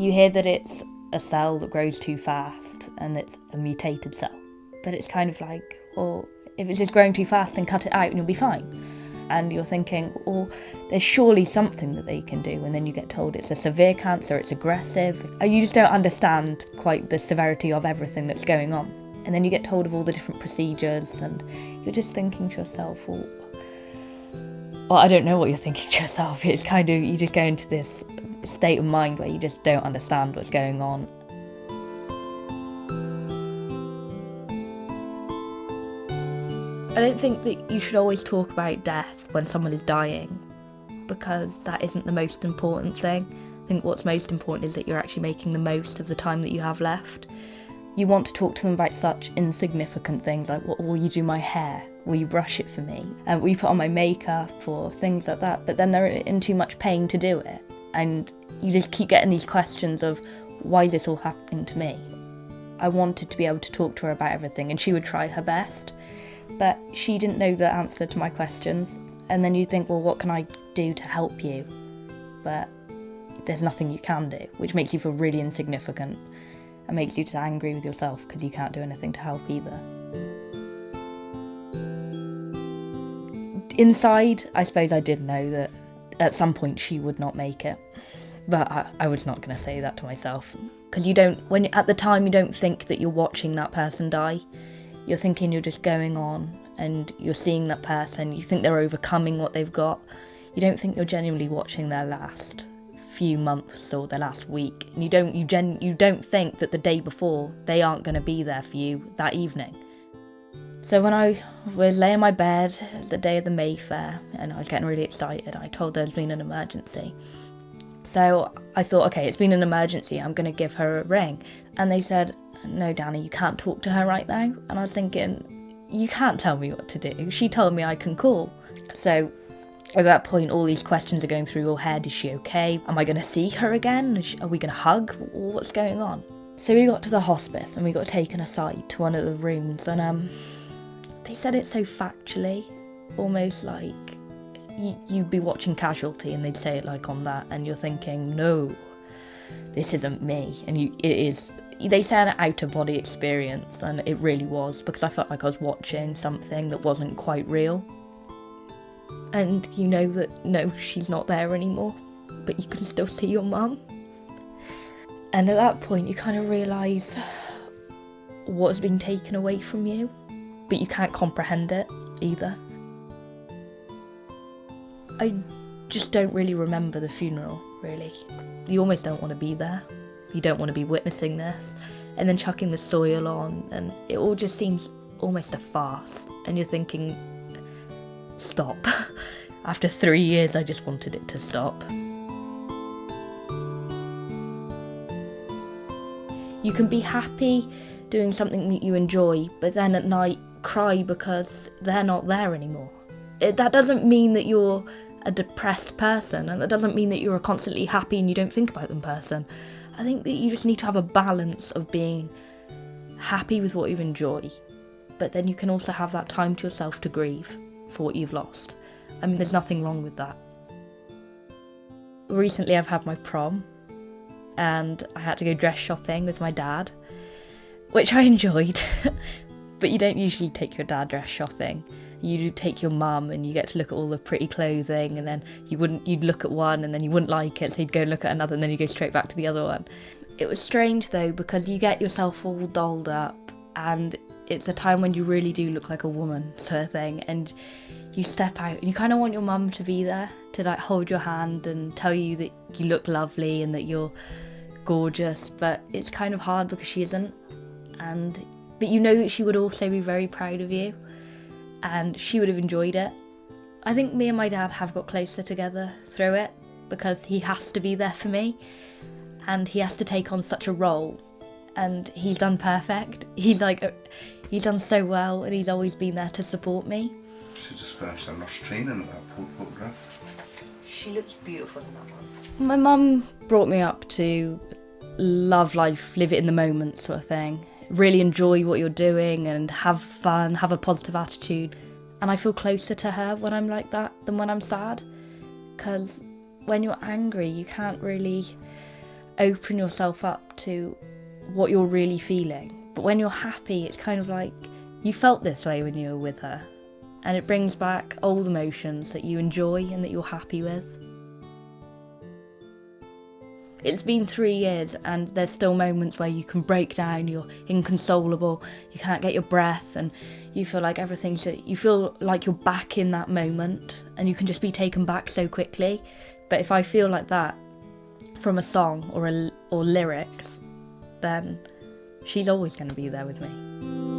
You hear that it's a cell that grows too fast and it's a mutated cell. But it's kind of like, well, if it's just growing too fast, then cut it out and you'll be fine. And you're thinking, well, there's surely something that they can do. And then you get told it's a severe cancer, it's aggressive. You just don't understand quite the severity of everything that's going on. And then you get told of all the different procedures and you're just thinking to yourself, well, I don't know what you're thinking to yourself. It's kind of, you just go into this state of mind where you just don't understand what's going on. I don't think that you should always talk about death when someone is dying, because that isn't the most important thing. I think what's most important is that you're actually making the most of the time that you have left. You want to talk to them about such insignificant things like, will you do my hair? Will you brush it for me? And will you put on my makeup or things like that? But then they're in too much pain to do it. And you just keep getting these questions of, why is this all happening to me? I wanted to be able to talk to her about everything and she would try her best. But she didn't know the answer to my questions. And then you think, well, what can I do to help you? But there's nothing you can do, which makes you feel really insignificant and makes you just angry with yourself because you can't do anything to help either. Inside, I suppose I did know that at some point she would not make it. But I was not going to say that to myself. Because at the time you don't think that you're watching that person die. You're thinking you're just going on and you're seeing that person, you think they're overcoming what they've got. You don't think you're genuinely watching their last few months or their last week. And you don't think that the day before they aren't going to be there for you that evening. So when I was laying in my bed the day of the Mayfair and I was getting really excited, I told her there's been an emergency. So I thought, okay, it's been an emergency, I'm going to give her a ring. And they said, no, Dani, you can't talk to her right now. And I was thinking, you can't tell me what to do. She told me I can call. So at that point, all these questions are going through your head. Is she okay? Am I going to see her again? Are we going to hug? What's going on? So we got to the hospice and we got taken aside to one of the rooms. And they said it so factually, almost like you'd be watching Casualty and they'd say it like on that. And you're thinking, no, this isn't me. And it is. They say an out-of-body experience, and it really was, because I felt like I was watching something that wasn't quite real. And you know that, no, she's not there anymore, but you can still see your mum. And at that point, you kind of realise what has been taken away from you, but you can't comprehend it either. I just don't really remember the funeral, really. You almost don't want to be there. You don't want to be witnessing this, and then chucking the soil on, and it all just seems almost a farce. And you're thinking, stop. After 3 years, I just wanted it to stop. You can be happy doing something that you enjoy, but then at night cry because they're not there anymore. That doesn't mean that you're a depressed person, and that doesn't mean that you're a constantly happy and you don't think about them person. I think that you just need to have a balance of being happy with what you enjoy, but then you can also have that time to yourself to grieve for what you've lost. I mean, there's nothing wrong with that. Recently I've had my prom, and I had to go dress shopping with my dad, which I enjoyed, but you don't usually take your dad dress shopping. You take your mum and you get to look at all the pretty clothing, and then you'd look at one and then you wouldn't like it, so you'd go look at another and then you go straight back to the other one. It was strange though, because you get yourself all dolled up and it's a time when you really do look like a woman, sort of thing, and you step out and you kind of want your mum to be there to like hold your hand and tell you that you look lovely and that you're gorgeous, but it's kind of hard because she isn't. But you know that she would also be very proud of you. And she would have enjoyed it. I think me and my dad have got closer together through it, because he has to be there for me and he has to take on such a role, and he's done perfect. He's done so well, and he's always been there to support me. She just finished her nurse training at that photograph. She looks beautiful in that one. My mum brought me up to love life, live it in the moment sort of thing. Really enjoy what you're doing and have fun, have a positive attitude. And I feel closer to her when I'm like that than when I'm sad. Because when you're angry, you can't really open yourself up to what you're really feeling. But when you're happy, it's kind of like you felt this way when you were with her, and it brings back old emotions that you enjoy and that you're happy with. It's been 3 years and there's still moments where you can break down, you're inconsolable, you can't get your breath, and you feel like you feel like you're back in that moment and you can just be taken back so quickly. But if I feel like that from a song or lyrics, then she's always going to be there with me.